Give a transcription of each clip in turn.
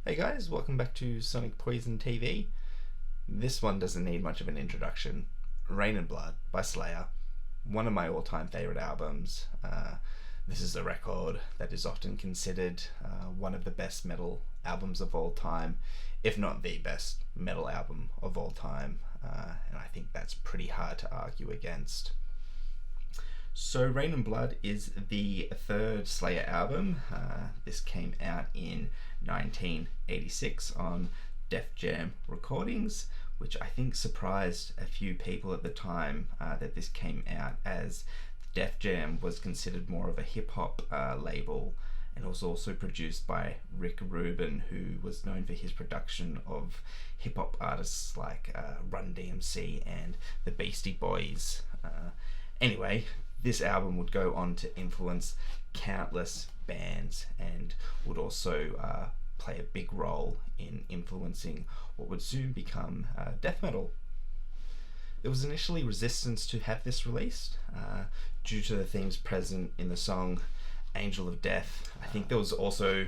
Hey guys, welcome back to Sonic Poison TV. This one doesn't need much of an introduction. Reign in Blood by Slayer, one of my all-time favourite albums. This is a record that is often considered one of the best metal albums of all time, if not the best metal album of all time, and I think that's pretty hard to argue against. So Reign in Blood is the third Slayer album. This came out in 1986 on Def Jam Recordings, which I think surprised a few people at the time that this came out, as Def Jam was considered more of a hip-hop label, and it was also produced by Rick Rubin, who was known for his production of hip-hop artists like Run DMC and the Beastie Boys. Anyway, this album would go on to influence countless bands and would also play a big role in influencing what would soon become death metal. There was initially resistance to have this released due to the themes present in the song Angel of Death. I think there was also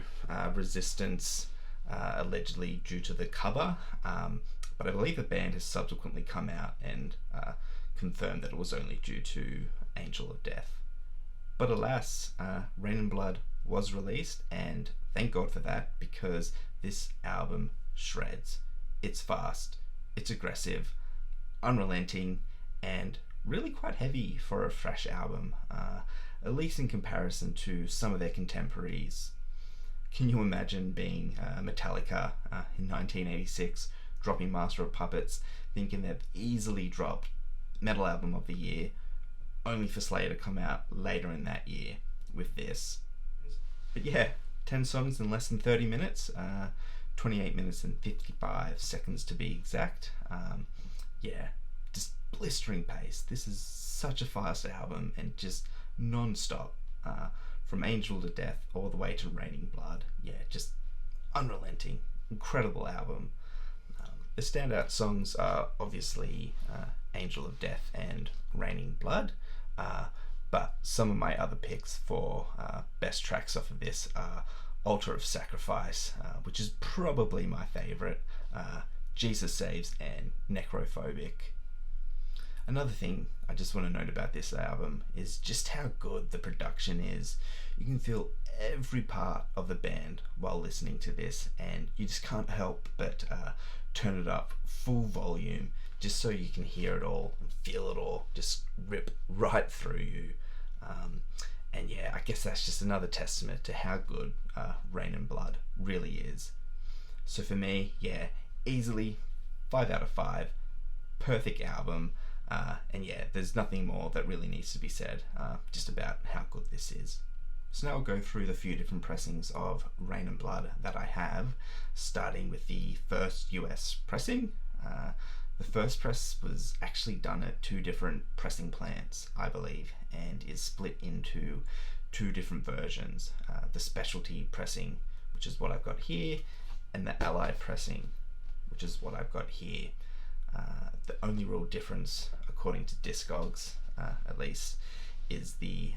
resistance allegedly due to the cover, but I believe the band has subsequently come out and confirmed that it was only due to Angel of Death. But alas, Reign in Blood was released, and thank God for that, because this album shreds. It's fast, it's aggressive, unrelenting, and really quite heavy for a thrash album, at least in comparison to some of their contemporaries. Can you imagine being Metallica in 1986, dropping Master of Puppets, thinking they've easily dropped Metal Album of the Year, only for Slayer to come out later in that year with this? But yeah, 10 songs in less than 30 minutes, 28 minutes and 55 seconds to be exact. Yeah, just blistering pace. This is such a fast album and just non-stop, from Angel to Death all the way to Reign in Blood. Yeah, just unrelenting, incredible album. The standout songs are obviously Angel of Death and Reign in Blood, but some of my other picks for best tracks off of this are Altar of Sacrifice, which is probably my favourite, Jesus Saves, and Necrophobic. Another thing I just want to note about this album is just how good the production is. You can feel every part of the band while listening to this, and you just can't help but turn it up full volume just so you can hear it all and feel it all just rip right through you. And yeah, I guess that's just another testament to how good Reign in Blood really is. So for me, yeah, easily 5 out of 5, perfect album. And yeah, there's nothing more that really needs to be said just about how good this is. So now I'll go through the few different pressings of Reign in Blood that I have, starting with the first US pressing. The first press was actually done at 2 different pressing plants, I believe, and is split into 2 different versions. The specialty pressing, which is what I've got here, and the allied pressing, which is what I've got here. The only real difference, according to Discogs at least, is the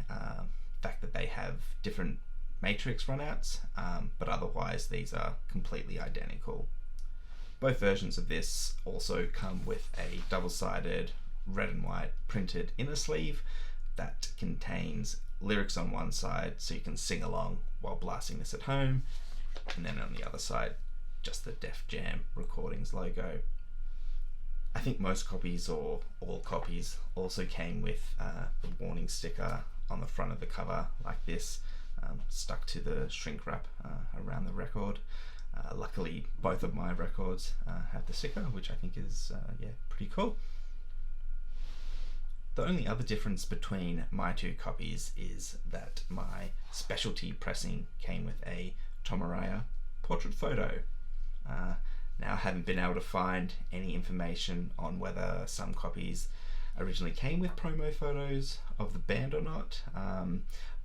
fact that they have different matrix runouts, but otherwise these are completely identical. Both versions of this also come with a double-sided red and white printed inner sleeve that contains lyrics on one side so you can sing along while blasting this at home, and then on the other side just the Def Jam Recordings logo. I think most copies, or all copies, also came with the warning sticker on the front of the cover like this, stuck to the shrink wrap around the record. Luckily both of my records have the sticker, which I think is yeah, pretty cool. The only other difference between my 2 copies is that my specialty pressing came with a Tom Araya portrait photo. Now, I haven't been able to find any information on whether some copies originally came with promo photos of the band or not,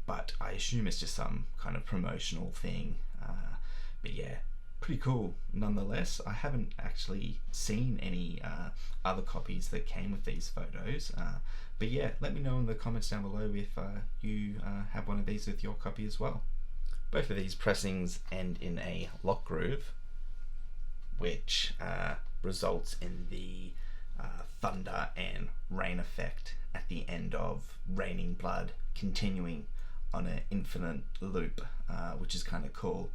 but I assume it's just some kind of promotional thing. But yeah, pretty cool nonetheless. I haven't actually seen any other copies that came with these photos, but yeah, let me know in the comments down below if you have one of these with your copy as well. Both of these pressings end in a lock groove, which results in the thunder and rain effect at the end of Raining Blood continuing on an infinite loop, which is kind of cool.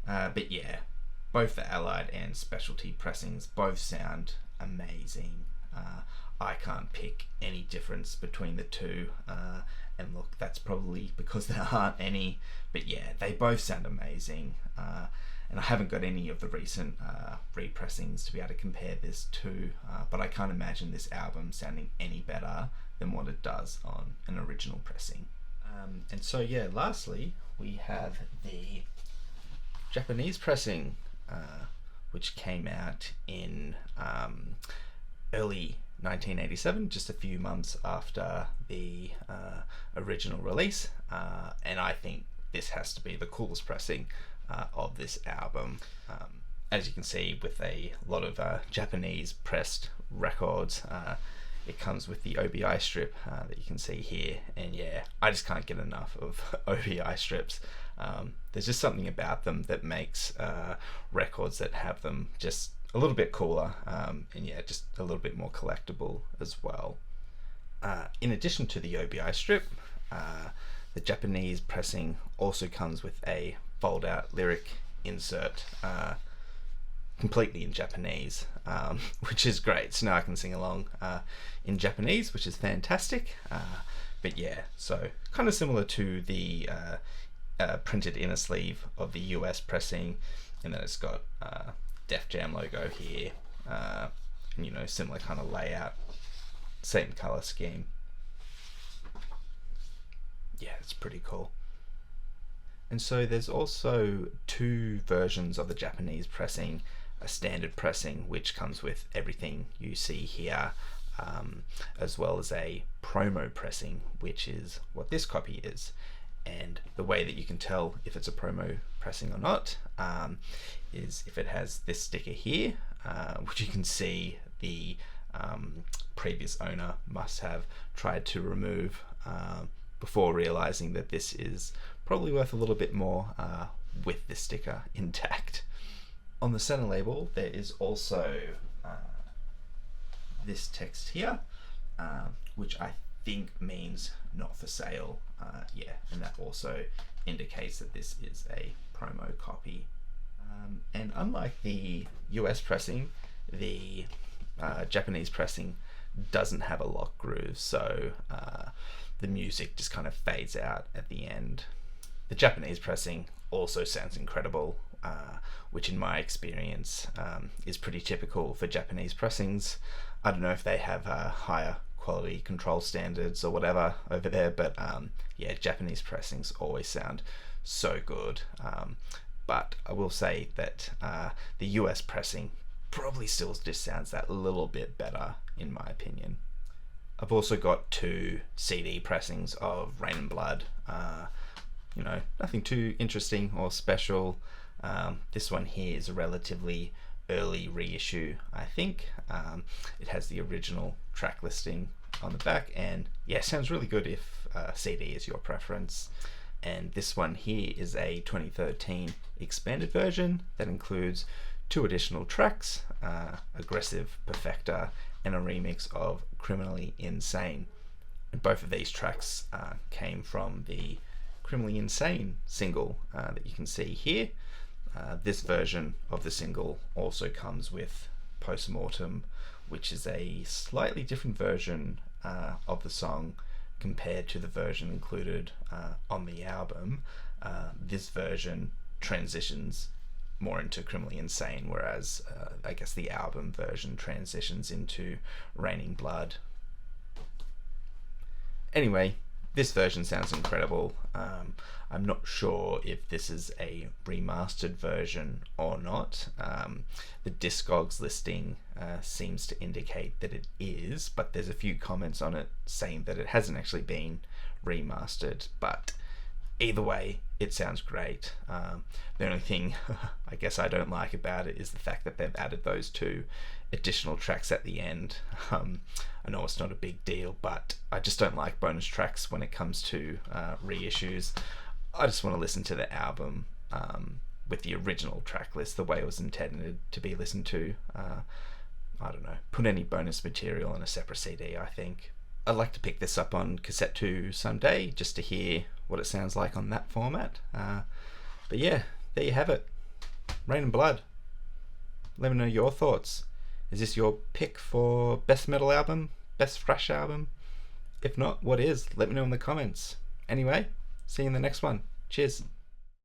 But yeah, both the Allied and specialty pressings both sound amazing. I can't pick any difference between the two, and look, that's probably because there aren't any, but yeah, they both sound amazing. And I haven't got any of the recent repressings to be able to compare this to, but I can't imagine this album sounding any better than what it does on an original pressing. And so yeah, lastly we have the Japanese pressing, which came out in early 1987, just a few months after the original release, and I think this has to be the coolest pressing of this album. As you can see, with a lot of Japanese pressed records, it comes with the OBI strip that you can see here, and yeah, I just can't get enough of OBI strips. There's just something about them that makes records that have them just a little bit cooler, and yeah, just a little bit more collectible as well. In addition to the OBI strip, the Japanese pressing also comes with a fold-out lyric insert, completely in Japanese, which is great. So now I can sing along in Japanese, which is fantastic. But yeah, so kind of similar to the printed inner sleeve of the US pressing, and then it's got Def Jam logo here, and you know, similar kind of layout, same color scheme. Yeah, it's pretty cool. And so there's also two versions of the Japanese pressing: a standard pressing, which comes with everything you see here, as well as a promo pressing, which is what this copy is. And the way that you can tell if it's a promo pressing or not is if it has this sticker here, which you can see the previous owner must have tried to remove before realizing that this is probably worth a little bit more with the sticker intact. On the center label there is also this text here, which I think means not for sale. Yeah, and that also indicates that this is a promo copy. And unlike the US pressing, the Japanese pressing doesn't have a lock groove, so the music just kind of fades out at the end. The Japanese pressing also sounds incredible, which in my experience is pretty typical for Japanese pressings. I don't know if they have higher quality control standards or whatever over there, but yeah, Japanese pressings always sound so good. But I will say that the US pressing probably still just sounds that little bit better in my opinion. I've also got two CD pressings of Rain in Blood. You know, nothing too interesting or special. This one here is a relatively early reissue, I think. It has the original track listing on the back, and yeah, sounds really good if CD is your preference. And this one here is a 2013 expanded version that includes 2 additional tracks, Aggressive Perfecta and a remix of Criminally Insane. And both of these tracks came from the Criminally Insane single that you can see here. This version of the single also comes with Postmortem, which is a slightly different version of the song compared to the version included on the album. This version transitions more into Criminally Insane, whereas I guess the album version transitions into Raining Blood. Anyway, this version sounds incredible. I'm not sure if this is a remastered version or not. The Discogs listing seems to indicate that it is, but there's a few comments on it saying that it hasn't actually been remastered. But either way, it sounds great. The only thing I guess I don't like about it is the fact that they've added those 2 additional tracks at the end. I know it's not a big deal, but I just don't like bonus tracks when it comes to reissues. I just want to listen to the album with the original track list, the way it was intended to be listened to. I don't know, put any bonus material on a separate CD, I think. I'd like to pick this up on cassette 2 someday, just to hear what it sounds like on that format. But yeah, there you have it. Reign in Blood. Let me know your thoughts. Is this your pick for best metal album? Best thrash album? If not, what is? Let me know in the comments. Anyway, see you in the next one. Cheers.